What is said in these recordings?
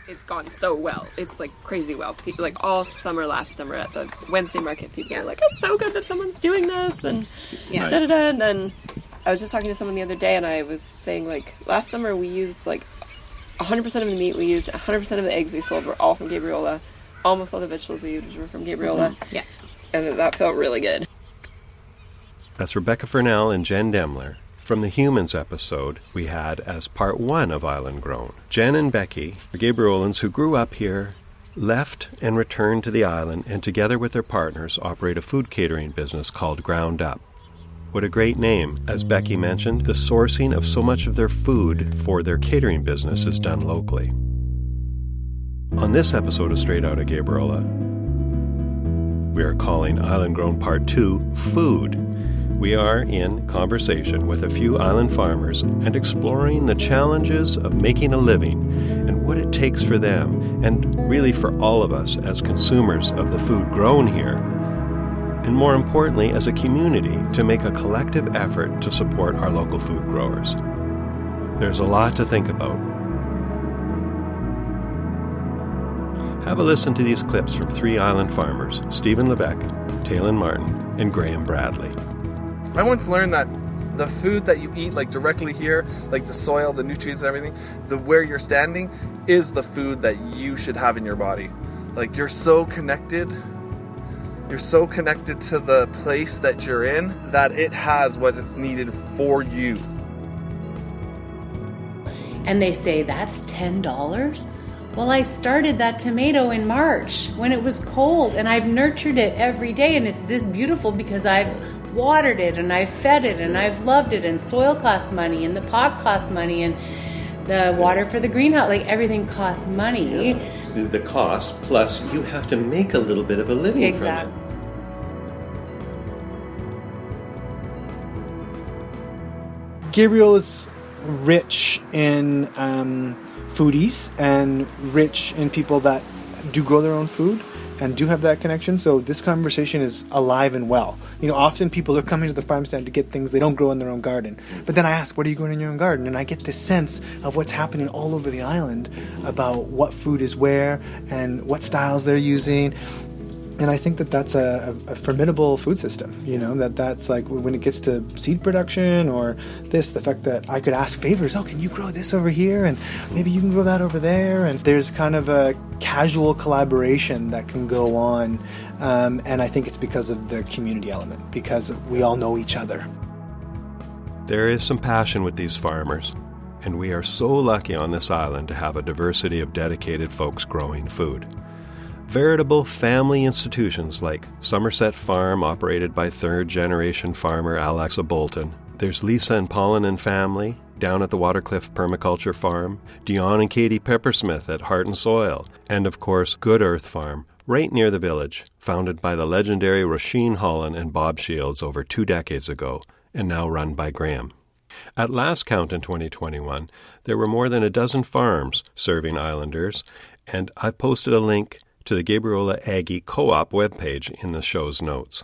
it's gone so well. It's like crazy well. People, like all summer, last summer at the Wednesday market, people were like, it's so good that someone's doing this, and da-da-da. And then I was just talking to someone the other day, and I was saying, like, last summer we used like 100% of the meat we used, 100% of the eggs we sold were all from Gabriola. Almost all the vegetables we used were from Gabriola. Yeah. And that felt really good. That's Rebecca Furnell and Jen Demler from the Humans episode we had as part 1 of Island Grown. Jen and Becky are Gabriolans who grew up here, left and returned to the island, and together with their partners operate a food catering business called Ground Up. What a great name. As Becky mentioned, the sourcing of so much of their food for their catering business is done locally. On this episode of Straight Outta Gabriola, we are calling Island Grown Part 2 Food. We are in conversation with a few island farmers and exploring the challenges of making a living and what it takes for them, and really for all of us as consumers of the food grown here, and more importantly, as a community, to make a collective effort to support our local food growers. There's a lot to think about. Have a listen to these clips from 3 island farmers, Stephen Levesque, Talyn Martin, and Graham Bradley. I once learned that the food that you eat, like directly here, like the soil, the nutrients, everything, where you're standing is the food that you should have in your body. Like, you're so connected to the place that you're in, that it has what is needed for you. And they say, that's $10? Well, I started that tomato in March when it was cold, and I've nurtured it every day, and it's this beautiful because I've watered it, and I've fed it, and I've loved it, and soil costs money, and the pot costs money, and the water for the greenhouse, like everything costs money. Yeah. The cost, plus you have to make a little bit of a living from it. Gabriel is rich in foodies and rich in people that do grow their own food and do have that connection. So this conversation is alive and well. You know, often people are coming to the farm stand to get things they don't grow in their own garden. But then I ask, what are you growing in your own garden? And I get this sense of what's happening all over the island about what food is where and what styles they're using. And I think that that's a formidable food system, you know, that's like when it gets to seed production or this, the fact that I could ask favors, oh, can you grow this over here? And maybe you can grow that over there. And there's kind of a casual collaboration that can go on. And I think it's because of the community element, because we all know each other. There is some passion with these farmers, and we are so lucky on this island to have a diversity of dedicated folks growing food. Veritable family institutions like Somerset Farm, operated by third-generation farmer Alexa Bolton. There's Lisa and Paulin and family down at the Watercliff Permaculture Farm, Dion and Katie Peppersmith at Heart and Soil, and of course Good Earth Farm, right near the village, founded by the legendary Roisin Holland and Bob Shields over 2 decades ago, and now run by Graham. At last count in 2021, there were more than a dozen farms serving islanders, and I've posted a link to the Gabriola Aggie Co-op webpage in the show's notes.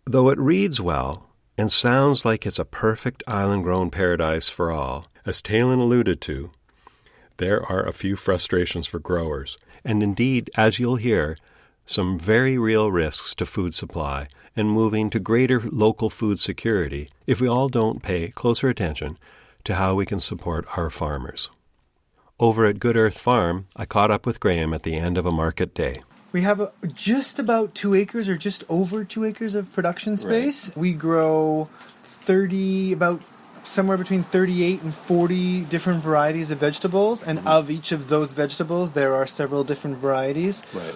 Though it reads well and sounds like it's a perfect island-grown paradise for all, as Talyn alluded to, there are a few frustrations for growers, and indeed, as you'll hear, some very real risks to food supply and moving to greater local food security if we all don't pay closer attention to how we can support our farmers. Over at Good Earth Farm, I caught up with Graham at the end of a market day. We have just about 2 acres or just over 2 acres of production space. Right. We grow somewhere between 38 and 40 different varieties of vegetables. And of each of those vegetables, there are several different varieties. Right.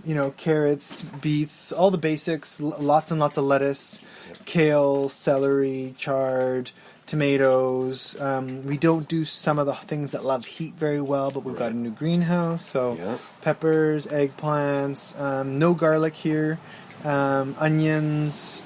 You know, carrots, beets, all the basics, lots and lots of lettuce, kale, celery, chard, tomatoes. We don't do some of the things that love heat very well, but we've got a new greenhouse. So peppers, eggplants, no garlic here, onions,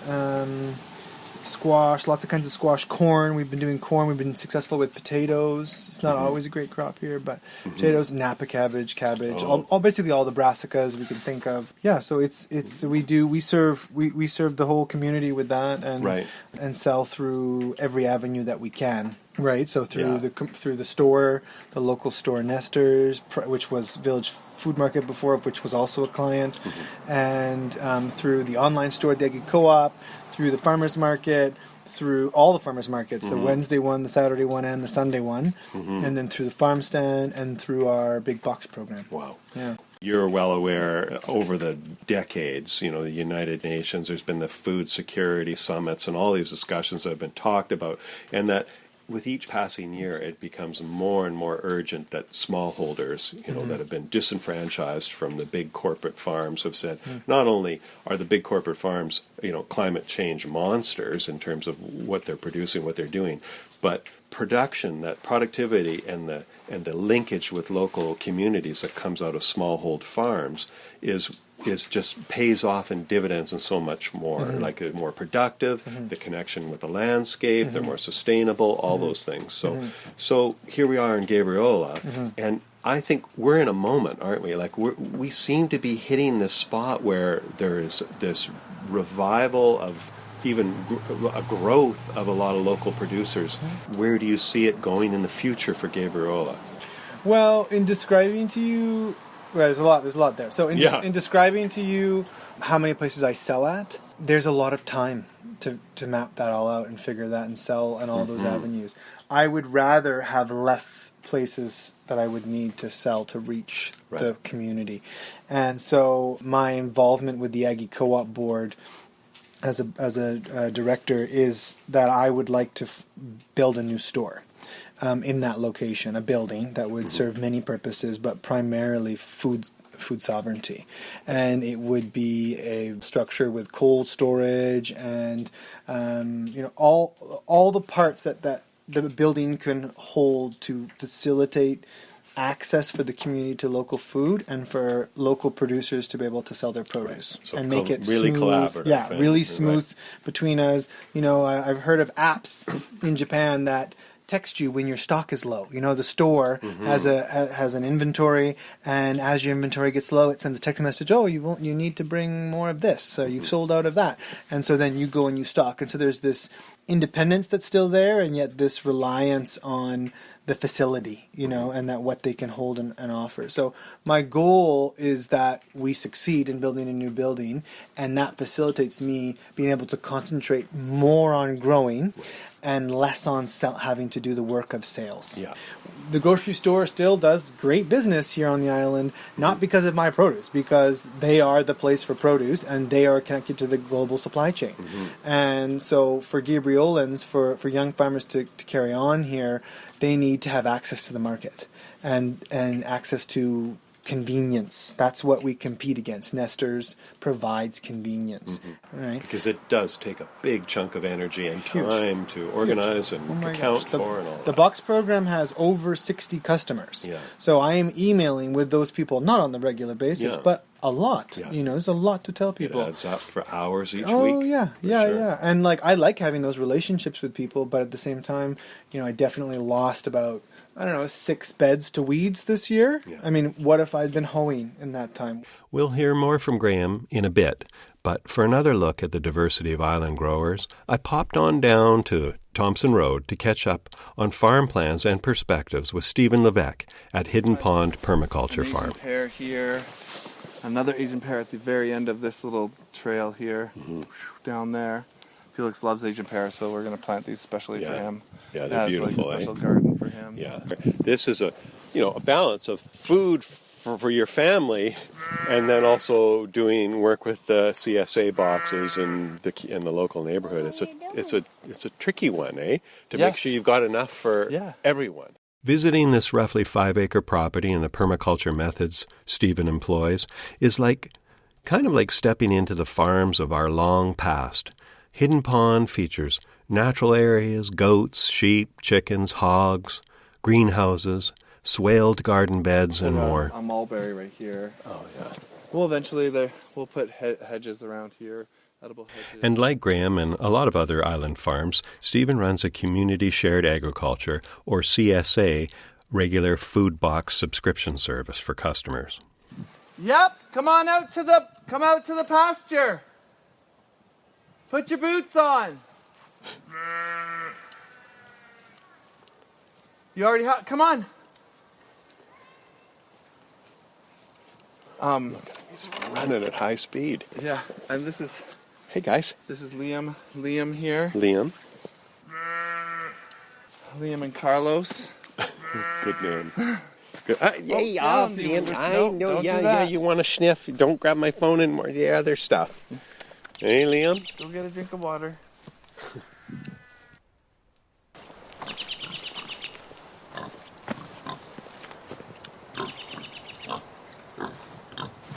squash, lots of kinds of squash, corn. We've been doing corn. We've been successful with potatoes. It's not always a great crop here, but potatoes, Napa cabbage, all basically all the brassicas we can think of. Yeah, so we serve the whole community with that and sell through every avenue that we can. Right, so through the store, the local store Nestor's, which was Village Food Market before, which was also a client, and through the online store, the Co-op, through the farmers market, through all the farmers markets, the Wednesday one, the Saturday one, and the Sunday one, and then through the farm stand and through our big box program. Wow. Yeah. You're well aware over the decades, the United Nations, there's been the food security summits and all these discussions that have been talked about, and that with each passing year, it becomes more and more urgent that smallholders, that have been disenfranchised from the big corporate farms have said, not only are the big corporate farms, climate change monsters in terms of what they're producing, what they're doing, but production, that productivity and the linkage with local communities that comes out of smallhold farms is just pays off in dividends and so much more. Like they're more productive, the connection with the landscape, they're more sustainable, all those things. So here we are in Gabriola, and I think we're in a moment, aren't we? Like we seem to be hitting this spot where there is this revival of even a growth of a lot of local producers. Where do you see it going in the future for Gabriola? Well, in describing to you, there's a lot there. So in describing to you how many places I sell at, there's a lot of time to map that all out and figure that and sell on all those avenues. I would rather have less places that I would need to sell to reach the community. And so my involvement with the Aggie Co-op board as a director is that I would like to build a new store. In that location, a building that would serve many purposes, but primarily food sovereignty. And it would be a structure with cold storage and all the parts that the building can hold to facilitate access for the community to local food and for local producers to be able to sell their produce So and make it really smooth. collaborative. Yeah, really smooth between us. I've heard of apps in Japan that text you when your stock is low. The store has an inventory, and as your inventory gets low, it sends a text message, you need to bring more of this, so you've sold out of that. And so then you go and you stock. And so there's this independence that's still there, and yet this reliance on the facility, and that what they can hold and offer. So my goal is that we succeed in building a new building, and that facilitates me being able to concentrate more on growing and less on having to do the work of sales. Yeah. The grocery store still does great business here on the island, not because of my produce, because they are the place for produce and they are connected to the global supply chain. And so for Gabriolans, for young farmers to carry on here, they need to have access to the market and access to convenience. That's what we compete against. Nestor's provides convenience, right? Because it does take a big chunk of energy and time to organize and account for and all that. The box program has over 60 customers. Yeah. So I am emailing with those people, not on the regular basis, but a lot. Yeah. There's a lot to tell people. It adds up for hours each week. Oh, yeah. And I like having those relationships with people, but at the same time, I definitely lost about 6 beds to weeds this year. Yeah. I mean, what if I'd been hoeing in that time? We'll hear more from Graham in a bit, but for another look at the diversity of island growers, I popped on down to Thompson Road to catch up on farm plans and perspectives with Stephen Levesque at Hidden Pond Permaculture Farm. Asian pear here, another Asian pear at the very end of this little trail here, down there. Felix loves Asian pear, so we're going to plant these especially for him. Yeah, they're beautiful. Like a special garden for him. Yeah, this is a balance of food for your family, and then also doing work with the CSA boxes in the local neighborhood. It's a tricky one, to make sure you've got enough for everyone. Visiting this roughly 5-acre property and the permaculture methods Stephen employs is kind of like stepping into the farms of our long past. Hidden Pond features natural areas, goats, sheep, chickens, hogs, greenhouses, swaled garden beds, and more. A mulberry right here. Oh, yeah. Well, eventually we'll put hedges around here, edible hedges. And like Graham and a lot of other island farms, Stephen runs a Community Shared Agriculture, or CSA, regular food box subscription service for customers. Yep, come out to the pasture. Put your boots on. You already have. Come on. He's running at high speed. Yeah, and this is Hey, guys. Liam. Liam here. Liam. Liam and Carlos. Good name. Good. Yay, down, Liam. you- I no, know. don't do Yeah, that. you want to sniff. Don't grab my phone and more the other stuff. Hey, Liam. Go get a drink of water.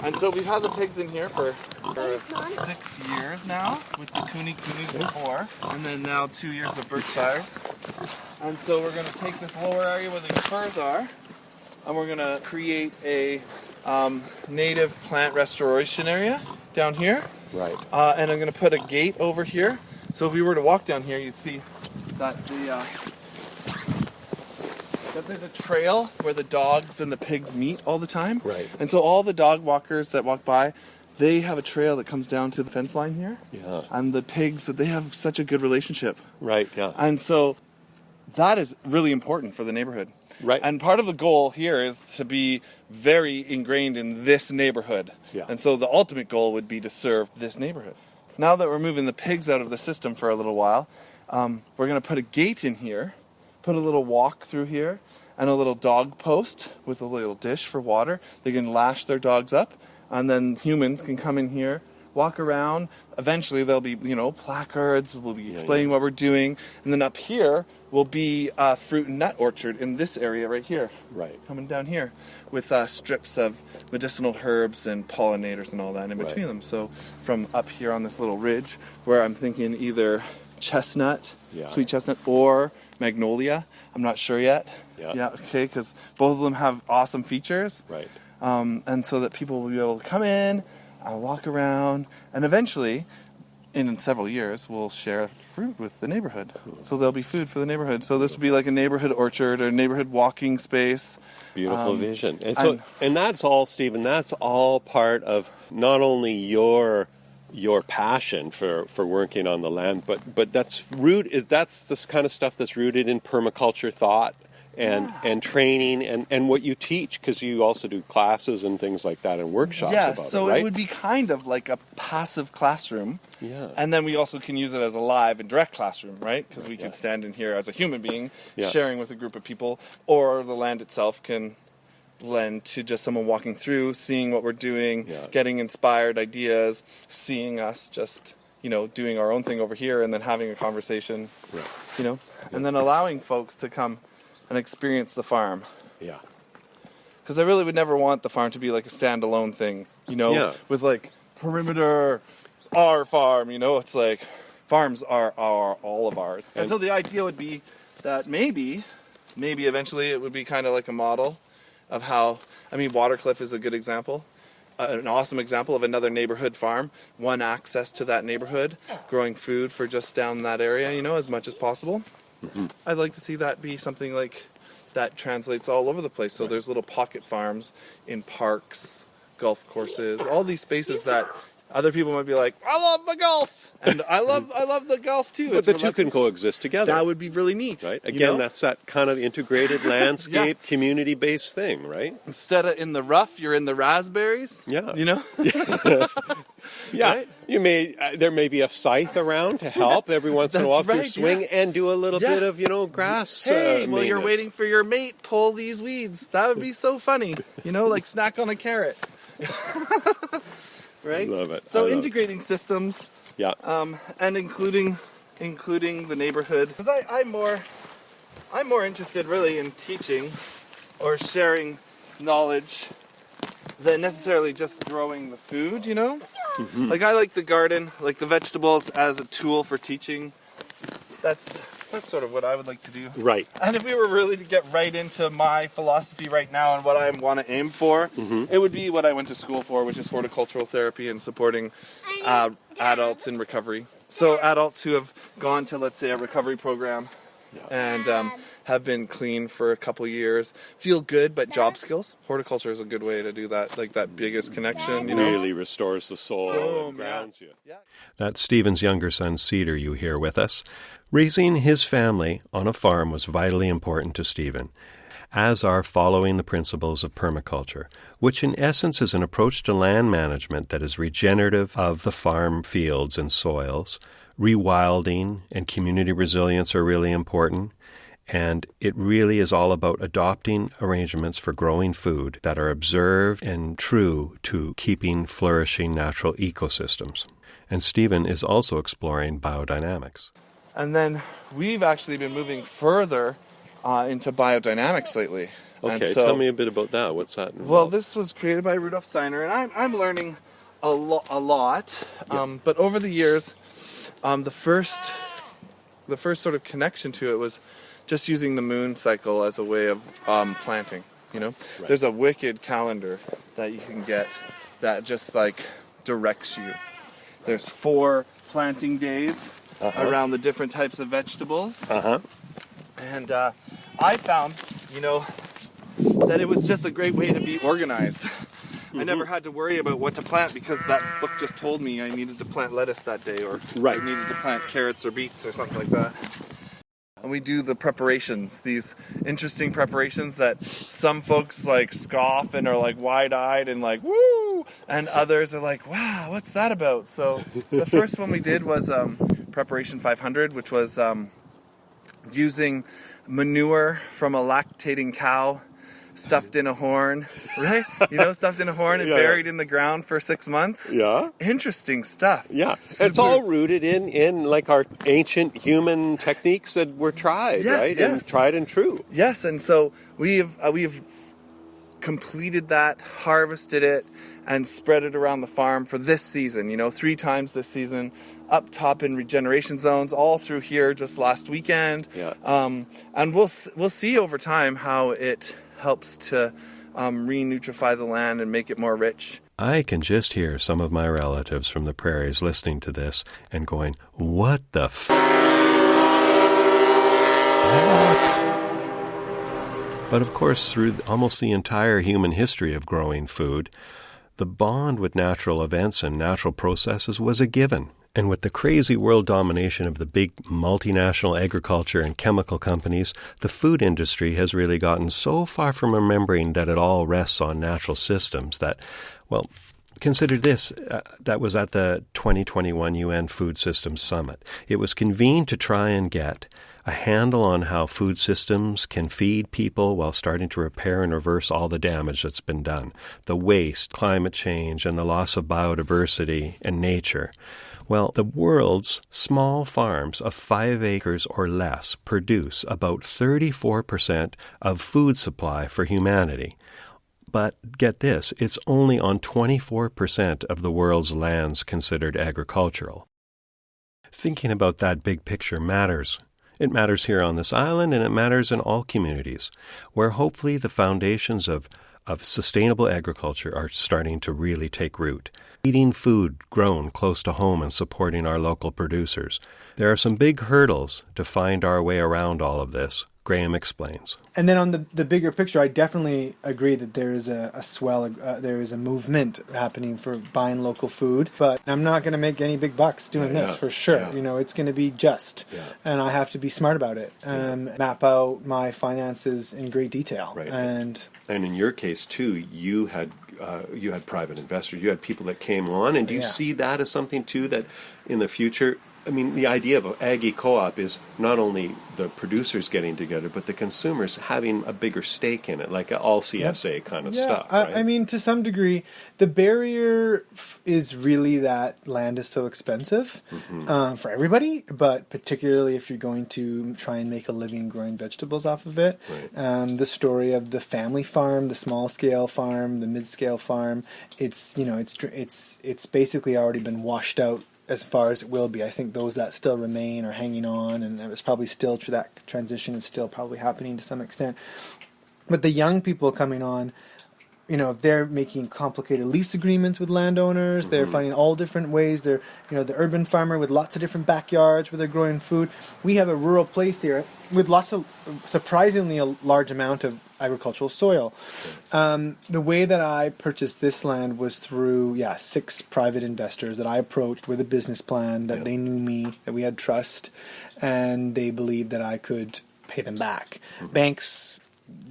And so we've had the pigs in here for 6 years now, with the Coonies before, and then now 2 years of Berkshires. And so we're going to take this lower area where the furs are, and we're going to create a native plant restoration area down here. Right. And I'm going to put a gate over here. So if we were to walk down here, you'd see that there's a trail where the dogs and the pigs meet all the time. Right. And so all the dog walkers that walk by, they have a trail that comes down to the fence line here. Yeah. And the pigs, they have such a good relationship. Right, yeah. And so that is really important for the neighborhood. Right. And part of the goal here is to be very ingrained in this neighborhood. Yeah. And so the ultimate goal would be to serve this neighborhood. Now that we're moving the pigs out of the system for a little while, we're going to put a gate in here, put a little walk through here, and a little dog post with a little dish for water. They can lash their dogs up, and then humans can come in here, walk around. Eventually there'll be, placards. We'll be explaining what we're doing. And then up here will be a fruit and nut orchard in this area right here. Right. Coming down here with strips of medicinal herbs and pollinators and all that in between them. So from up here on this little ridge, where I'm thinking either chestnut, sweet chestnut, or magnolia. I'm not sure yet. Yeah, okay, because both of them have awesome features. Right. And so that people will be able to come in, walk around, and eventually, in several years, we'll share fruit with the neighborhood. So there'll be food for the neighborhood. So this will be like a neighborhood orchard or a neighborhood walking space. Beautiful vision. And so, and that's all, Stephen, that's all part of not only your passion for working on the land, but that's this kind of stuff that's rooted in permaculture thought and training and what you teach, because you also do classes and things like that and workshops about so it, right? It would be kind of like a passive classroom. Yeah. And then we also can use it as a live and direct classroom, right? Because we could stand in here as a human being sharing with a group of people, or the land itself can lend to just someone walking through, seeing what we're doing, getting inspired ideas, seeing us just, doing our own thing over here, and then having a conversation, and then allowing folks to come and experience the farm. Yeah. Because I really would never want the farm to be like a standalone thing, with like perimeter, our farm, it's like farms are all of ours. And so the idea would be that maybe eventually it would be kind of like a model of how, Watercliff is a good example, an awesome example of another neighborhood farm, one access to that neighborhood, growing food for just down that area, as much as possible. Mm-hmm. I'd like to see that be something like that translates all over the place. So there's little pocket farms in parks, golf courses, all these spaces that other people might be like, I love the golf, and I love the golf too. But the two can coexist together. That would be really neat, right? Again, that's that kind of integrated landscape, community-based thing, right? Instead of in the rough, you're in the raspberries. Yeah, yeah. Right? You there may be a scythe around to help every once in a while to swing and do a little bit of grass. Hey, while you're waiting for your mate, pull these weeds. That would be so funny. Like snack on a carrot. Right? Love it. So integrating systems, and including the neighborhood. Because I'm more interested really in teaching or sharing knowledge than necessarily just growing the food. Mm-hmm. Like I like the garden, like the vegetables as a tool for teaching. That's sort of what I would like to do. Right. And if we were really to get right into my philosophy right now and what I want to aim for, it would be what I went to school for, which is horticultural therapy and supporting adults in recovery. So adults who have gone to, let's say, a recovery program and have been clean for a couple years, feel good, but job skills. Horticulture is a good way to do that, like that biggest connection. Really restores the soul and grounds you. Yeah. That's Stephen's younger son, Cedar, you hear with us. Raising his family on a farm was vitally important to Stephen, as are following the principles of permaculture, which in essence is an approach to land management that is regenerative of the farm fields and soils. Rewilding and community resilience are really important, and it really is all about adopting arrangements for growing food that are observed and true to keeping flourishing natural ecosystems. And Stephen is also exploring biodynamics. And then we've actually been moving further into biodynamics lately. Okay, and so, tell me a bit about that. What's that involved? Well, this was created by Rudolf Steiner, and I'm learning a lot. Yeah. But over the years, the first sort of connection to it was just using the moon cycle as a way of planting. Right. There's a wicked calendar that you can get that just like directs you. There's 4 planting days around the different types of vegetables. And I found, that it was just a great way to be organized. I never had to worry about what to plant because that book just told me I needed to plant lettuce that day, or I needed to plant carrots or beets or something like that. And we do the preparations, these interesting preparations that some folks like scoff and are like wide-eyed and like, woo! And others are like, wow, what's that about? So the first one we did was Preparation 500, which was using manure from a lactating cow stuffed in a horn, right? Stuffed in a horn and buried in the ground for 6 months. Yeah. Interesting stuff. Yeah. It's all rooted in like our ancient human techniques that were tried, right? Yes. And tried and true. Yes, and so we've completed that, harvested it, and spread it around the farm for this season, 3 times this season, up top in regeneration zones, all through here just last weekend. Yeah. And we'll see over time how it helps to re-nutrify the land and make it more rich. I can just hear some of my relatives from the prairies listening to this and going, what the f***? But of course, through almost the entire human history of growing food, the bond with natural events and natural processes was a given. And with the crazy world domination of the big multinational agriculture and chemical companies, the food industry has really gotten so far from remembering that it all rests on natural systems that, well, consider this, that was at the 2021 UN Food Systems Summit. It was convened to try and get a handle on how food systems can feed people while starting to repair and reverse all the damage that's been done. The waste, climate change, and the loss of biodiversity and nature. Well, the world's small farms of 5 acres or less produce about 34% of food supply for humanity. But get this, it's only on 24% of the world's lands considered agricultural. Thinking about that big picture matters. It matters here on this island, and it matters in all communities, where hopefully the foundations of sustainable agriculture are starting to really take root. Eating food grown close to home and supporting our local producers. There are some big hurdles to find our way around all of this, Graham explains. And then on the bigger picture, I definitely agree that there is a swell, there is a movement happening for buying local food. But I'm not going to make any big bucks doing this for sure. Yeah. It's going to be just, and I have to be smart about it and map out my finances in great detail. Right. And in your case too, you had private investors, you had people that came on, and do you see that as something too that in the future? I mean, the idea of an Aggie co-op is not only the producers getting together, but the consumers having a bigger stake in it, like an all CSA kind of stuff. Right? I mean, to some degree, the barrier is really that land is so expensive for everybody, but particularly if you're going to try and make a living growing vegetables off of it. Right. The story of the family farm, the small scale farm, the mid scale farm, it's basically already been washed out as far as it will be. I think those that still remain are hanging on, and it's probably still that transition is still probably happening to some extent. But the young people coming on, if they're making complicated lease agreements with landowners, they're finding all different ways. They're, the urban farmer with lots of different backyards where they're growing food. We have a rural place here with lots of surprisingly a large amount of agricultural soil. The way that I purchased this land was through 6 private investors that I approached with a business plan, that they knew me, that we had trust, and they believed that I could pay them back. Banks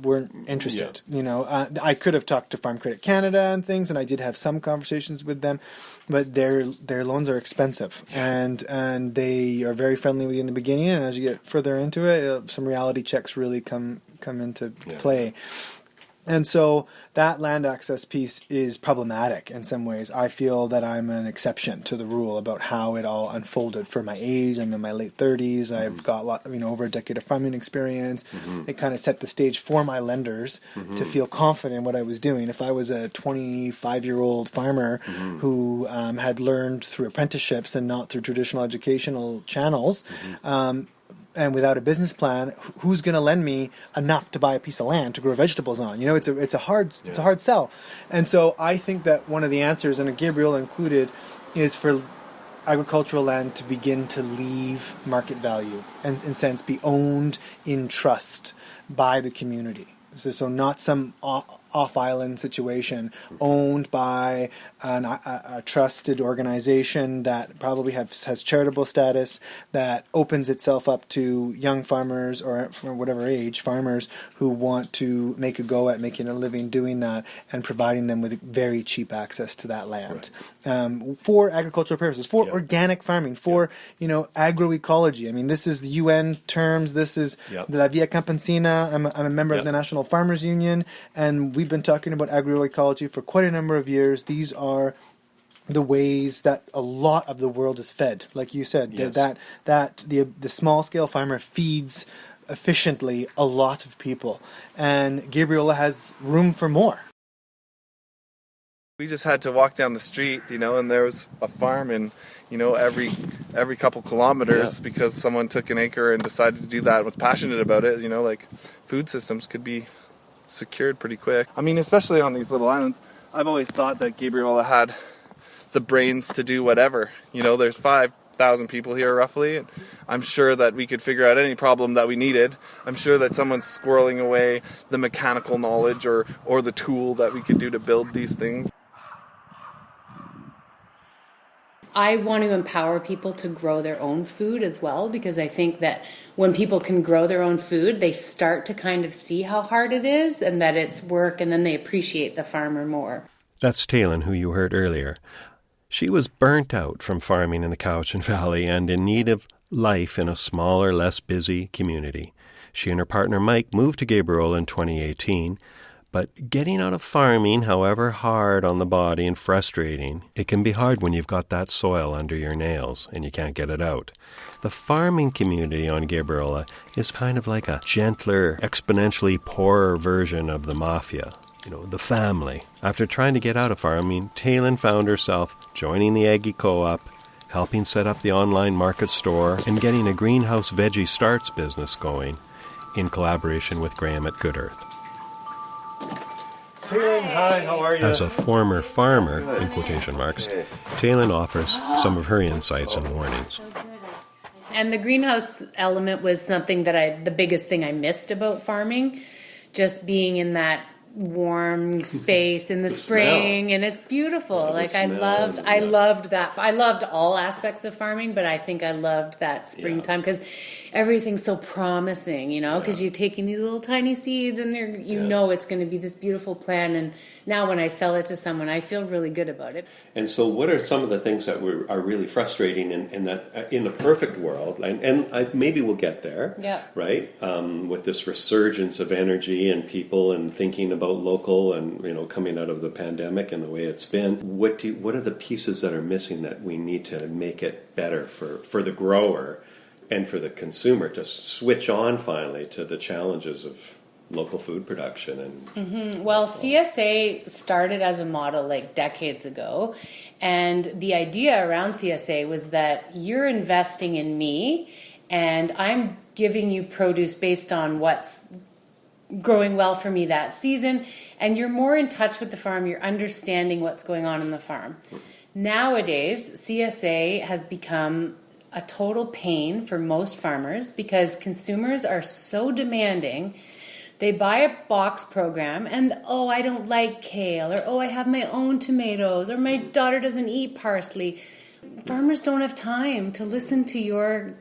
weren't interested. I could have talked to Farm Credit Canada and things, and I did have some conversations with them, but their loans are expensive, and they are very friendly with you in the beginning, and as you get further into it, some reality checks really come into play. And so that land access piece is problematic in some ways. I feel that I'm an exception to the rule about how it all unfolded for my age. I'm in my late 30s. I've got over a decade of farming experience. It kind of set the stage for my lenders to feel confident in what I was doing. If I was a 25-year-old farmer who had learned through apprenticeships and not through traditional educational channels, and without a business plan, who's going to lend me enough to buy a piece of land to grow vegetables on? It's a hard sell. And so I think that one of the answers, and Gabriola included, is for agricultural land to begin to leave market value and, in a sense, be owned in trust by the community. So not some off-island situation owned by a trusted organization that probably has charitable status, that opens itself up to young farmers or for whatever age farmers who want to make a go at making a living doing that and providing them with very cheap access to that land for agricultural purposes, for organic farming, for agroecology. I mean, this is the UN terms. This is La Via Campesina. I'm a member of the National Farmers Union, and we've been talking about agroecology for quite a number of years. These are the ways that a lot of the world is fed. Like you said, that the small scale farmer feeds efficiently a lot of people, and Gabriola has room for more. We just had to walk down the street, and there was a farm in, every couple kilometers because someone took an acre and decided to do that and was passionate about it. Like food systems could be secured pretty quick. I mean, especially on these little islands, I've always thought that Gabriola had the brains to do whatever. There's 5,000 people here roughly, and I'm sure that we could figure out any problem that we needed. I'm sure that someone's squirreling away the mechanical knowledge or the tool that we could do to build these things. I want to empower people to grow their own food as well, because I think that when people can grow their own food, they start to kind of see how hard it is and that it's work, and then they appreciate the farmer more. That's Talyn, who you heard earlier. She was burnt out from farming in the Cowichan Valley and in need of life in a smaller, less busy community. She and her partner Mike moved to Gabriola in 2018. But getting out of farming, however hard on the body and frustrating, it can be hard when you've got that soil under your nails and you can't get it out. The farming community on Gabriola is kind of like a gentler, exponentially poorer version of the mafia. The family. After trying to get out of farming, Talyn found herself joining the Aggie Co-op, helping set up the online market store, and getting a greenhouse veggie starts business going in collaboration with Graham at Good Earth. Talyn, hi, how are you? As a former farmer, in quotation marks, Talyn offers some of her insights and warnings. And the greenhouse element was something that the biggest thing I missed about farming, just being in that warm space in the spring, and it's beautiful. I loved that. I loved all aspects of farming, but I think I loved that springtime because everything's so promising, because you're taking these little tiny seeds and you know it's going to be this beautiful plant. And now when I sell it to someone, I feel really good about it. And so what are some of the things that are really frustrating in that in the perfect world, and maybe we'll get there, right? With this resurgence of energy and people and thinking about local and, coming out of the pandemic and the way it's been, what are the pieces that are missing that we need to make it better for the grower and for the consumer to switch on finally to the challenges of local food production? And Well, CSA started as a model decades ago, and the idea around CSA was that you're investing in me and I'm giving you produce based on what's growing well for me that season, and you're more in touch with the farm, you're understanding what's going on in the farm. Nowadays, CSA has become a total pain for most farmers because consumers are so demanding They buy a box program and, oh, I don't like kale, or, oh, I have my own tomatoes, or my daughter doesn't eat parsley. Farmers don't have time to listen to your,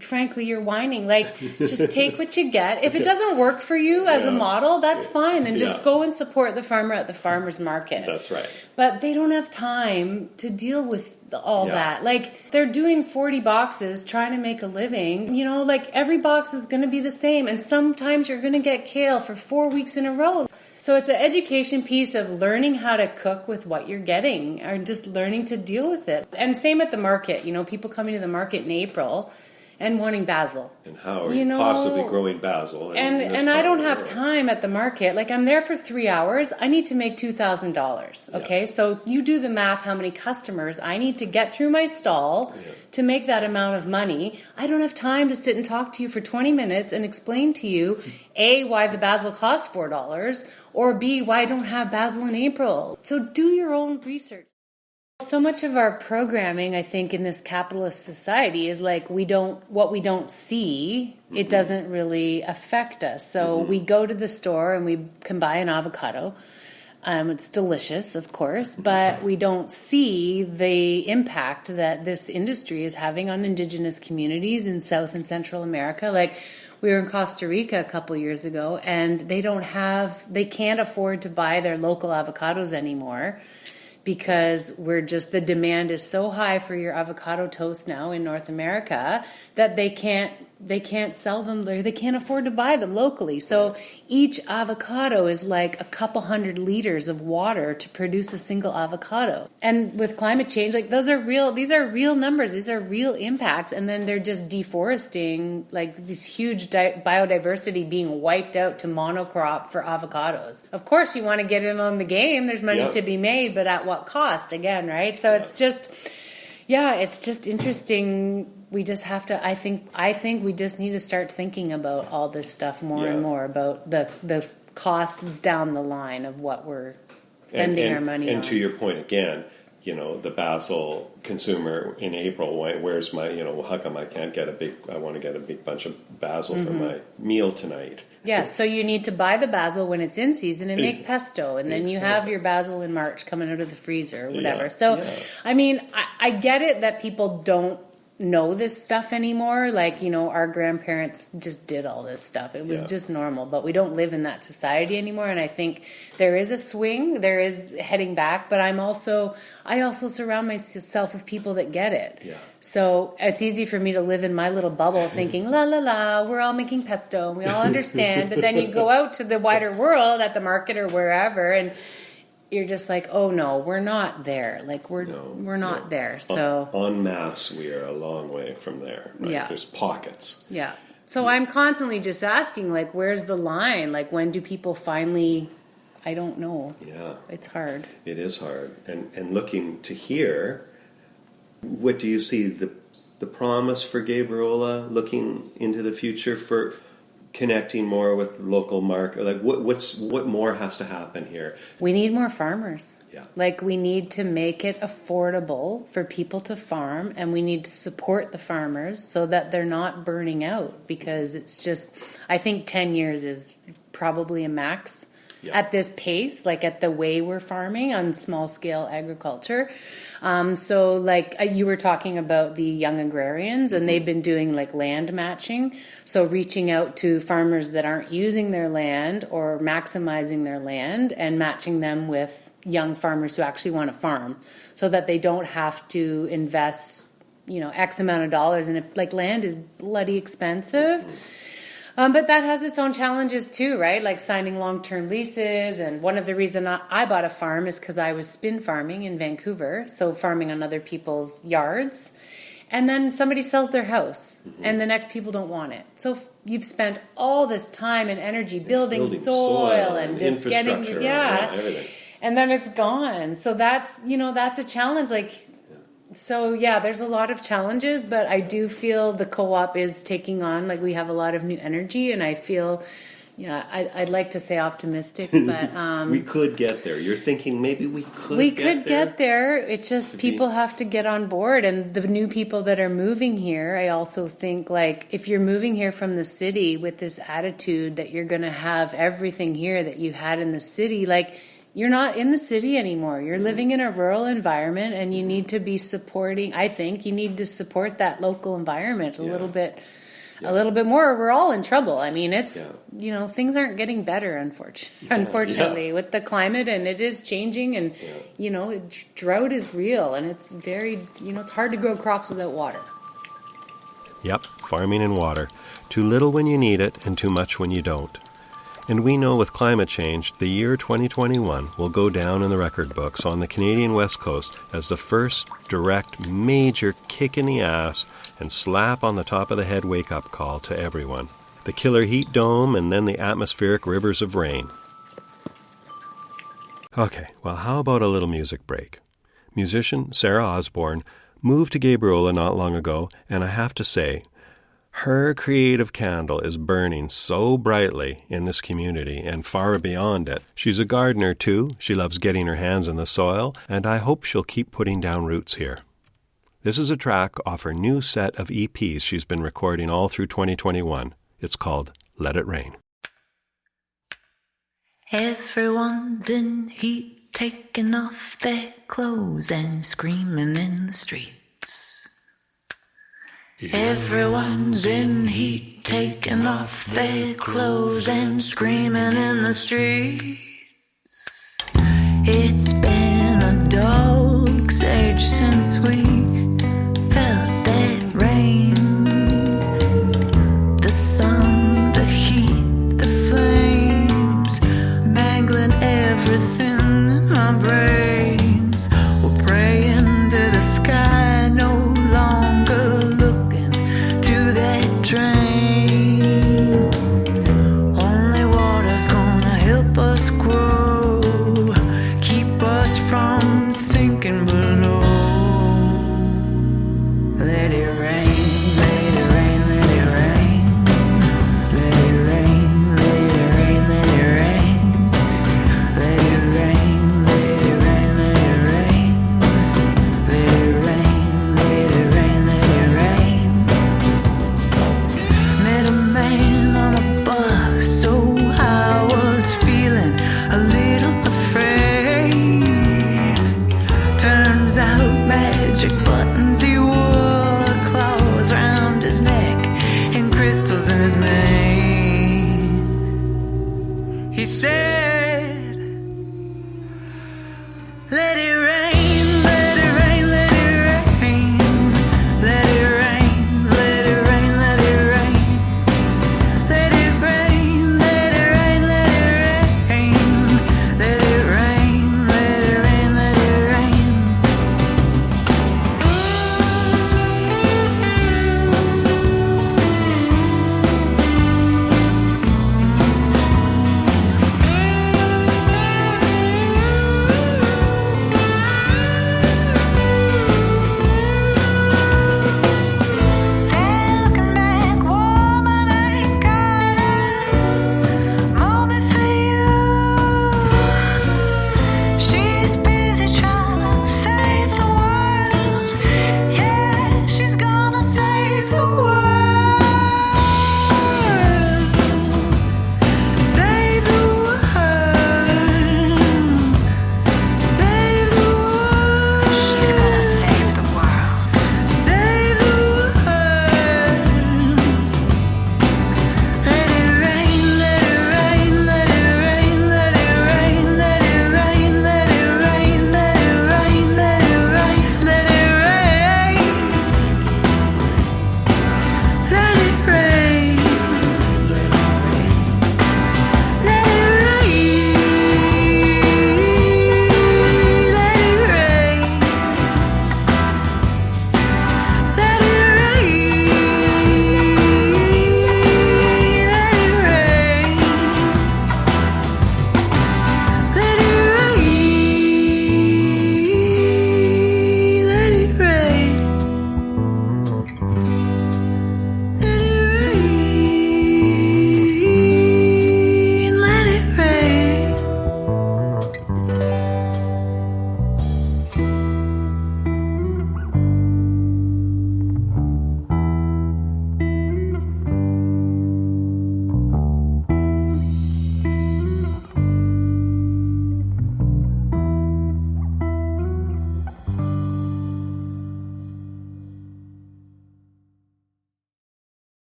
frankly, you're whining. Like, just take what you get. If it doesn't work for you as a model, that's fine. Then just go and support the farmer at the farmer's market. That's right. But they don't have time to deal with all that. Like, they're doing 40 boxes trying to make a living. You know, like, every box is going to be the same. And sometimes you're going to get kale for 4 weeks in a row. So it's an education piece of learning how to cook with what you're getting, or just learning to deal with it. And same at the market. You know, people coming to the market in April and wanting basil. And how are you possibly growing basil? And I don't have time at the market. Like, I'm there for 3 hours. I need to make $2,000. Okay, so you do the math, how many customers I need to get through my stall to make that amount of money. I don't have time to sit and talk to you for 20 minutes and explain to you, A, why the basil costs $4, or B, why I don't have basil in April. So do your own research. So much of our programming, I think, in this capitalist society is like what we don't see, it doesn't really affect us. So we go to the store and we can buy an avocado. It's delicious, of course, but we don't see the impact that this industry is having on Indigenous communities in South and Central America. Like, we were in Costa Rica a couple years ago, and they can't afford to buy their local avocados anymore, because the demand is so high for your avocado toast now in North America that they can't sell them, they can't afford to buy them locally. So each avocado is like a couple hundred liters of water to produce a single avocado. And with climate change, like, these are real numbers, these are real impacts, and then they're just deforesting, like, this huge biodiversity being wiped out to monocrop for avocados. Of course you want to get in on the game, there's money to be made, but at what cost again, right? So it's just interesting. We just have to, I think we just need to start thinking about all this stuff more and more, about the costs down the line of what we're spending our money on. And to your point again, you know, the basil consumer in April, where's my, you know, how come I want to get a big bunch of basil for my meal tonight? Yeah, so you need to buy the basil when it's in season and make pesto, and then you have your basil in March coming out of the freezer or whatever. I mean, I get it that people don't know this stuff anymore. Like, you know, our grandparents just did all this stuff. It was just normal, but we don't live in that society anymore. And I think there is a swing, there is heading back, but I also surround myself with people that get it. Yeah. So it's easy for me to live in my little bubble thinking, la la la, we're all making pesto and we all understand. But then you go out to the wider world at the market or wherever, and you're just like, oh no, we're not there. Like, we're not there. So en masse, we are a long way from there. Right? Yeah, there's pockets. Yeah. So I'm constantly just asking, like, where's the line? Like, when do people finally? I don't know. Yeah, it's hard. It is hard. And looking to here, what do you see the promise for Gabriola? Looking into the future for connecting more with local market, like what more has to happen here? We need more farmers. Yeah. Like, we need to make it affordable for people to farm, and we need to support the farmers so that they're not burning out, because it's just, I think 10 years is probably a max. Yeah. At this pace, like at the way we're farming on small scale agriculture. So like you were talking about the young agrarians, and they've been doing like land matching. So reaching out to farmers that aren't using their land or maximizing their land, and matching them with young farmers who actually want to farm, so that they don't have to invest, you know, X amount of dollars. And like, land is bloody expensive. But that has its own challenges too, right? Like signing long-term leases. And one of the reasons I bought a farm is because I was spin farming in Vancouver. So farming on other people's yards. And then somebody sells their house, and the next people don't want it. So you've spent all this time and energy building soil and just getting, everything. And then it's gone. So that's a challenge. Like, so yeah, there's a lot of challenges, but I do feel the co-op is taking on, like, we have a lot of new energy, and I feel Yeah, I'd like to say optimistic, but we could get there. You're thinking maybe we could get there. It's just people have to get on board, and the new people that are moving here, I also think, like, if you're moving here from the city with this attitude that you're going to have everything here that you had in the city, like, you're not in the city anymore. You're living in a rural environment, and you need to be supporting, I think you need to support that local environment a little bit. A little bit more, we're all in trouble. I mean, it's, things aren't getting better, unfortunately, with the climate, and it is changing, and, drought is real, and it's very, it's hard to grow crops without water. Yep, farming and water. Too little when you need it, and too much when you don't. And we know with climate change, the year 2021 will go down in the record books on the Canadian West Coast as the first direct major kick in the ass and slap on the top of the head wake-up call to everyone. The killer heat dome and then the atmospheric rivers of rain. Okay, well, how about a little music break? Musician Sarah Osborne moved to Gabriola not long ago, and I have to say, her creative candle is burning so brightly in this community and far beyond it. She's a gardener too. She loves getting her hands in the soil, and I hope she'll keep putting down roots here. This is a track off her new set of EPs she's been recording all through 2021. It's called Let It Rain. Everyone's in heat, taking off their clothes and screaming in the streets. Everyone's in heat, taking off their clothes and screaming in the streets. It's been a dog's age since we felt that rain. The sun, the heat, the flames, mangling everything in our brains. We're praying to the sky, no longer looking to that drain. Only water's gonna help us grow, keep us from sinking below. Let it rain, let it rain, let it rain. Let it rain, let it rain, let it rain. Let it rain, let it rain, let it rain. Let it rain, let it rain, let it rain. Met a man on a bus, so I was feeling a little afraid. Turns out magic buttons he wore, claws round his neck and crystals in his mane. He said, let it rain, let it rain, let it rain. Let it rain, let it rain, let it rain. Let it rain,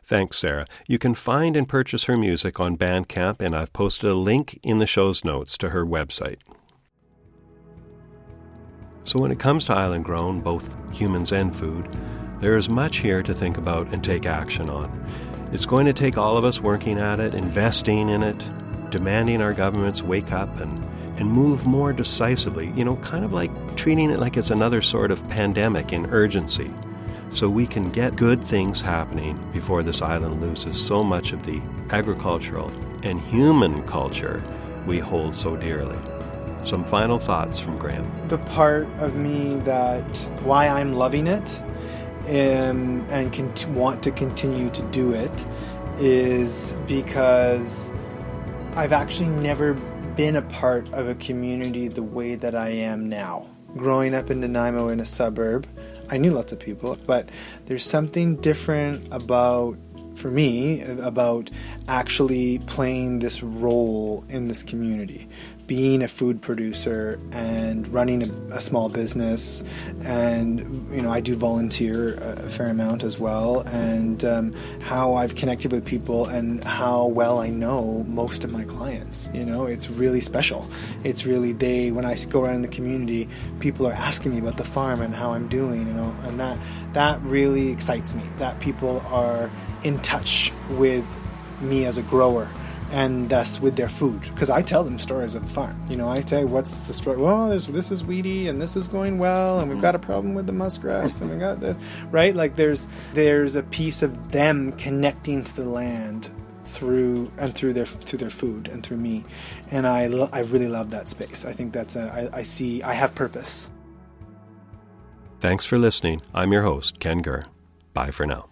Thanks, Sarah. You can find and purchase her music on Bandcamp, and I've posted a link in the show's notes to her website. So when it comes to island grown, both humans and food, there is much here to think about and take action on. It's going to take all of us working at it, investing in it, demanding our governments wake up and move more decisively, kind of like treating it like it's another sort of pandemic in urgency, so we can get good things happening before this island loses so much of the agricultural and human culture we hold so dearly. Some final thoughts from Graham. The part of me that why I'm loving it and want to continue to do it is because I've actually never been a part of a community the way that I am now. Growing up in Nanaimo in a suburb, I knew lots of people, but there's something different for me, about actually playing this role in this community. Being a food producer and running a small business, and I do volunteer a fair amount as well, and how I've connected with people and how well I know most of my clients. It's really special. It's really when I go around in the community, people are asking me about the farm and how I'm doing, and that really excites me. That people are in touch with me as a grower, and thus with their food, because I tell them stories of the farm. I tell you what's the story. Well, this is weedy, and this is going well, and we've got a problem with the muskrats, and we got this, right? Like there's a piece of them connecting to the land through their food and through me, and I really love that space. I think that's I have purpose. Thanks for listening. I'm your host, Ken Gurr. Bye for now.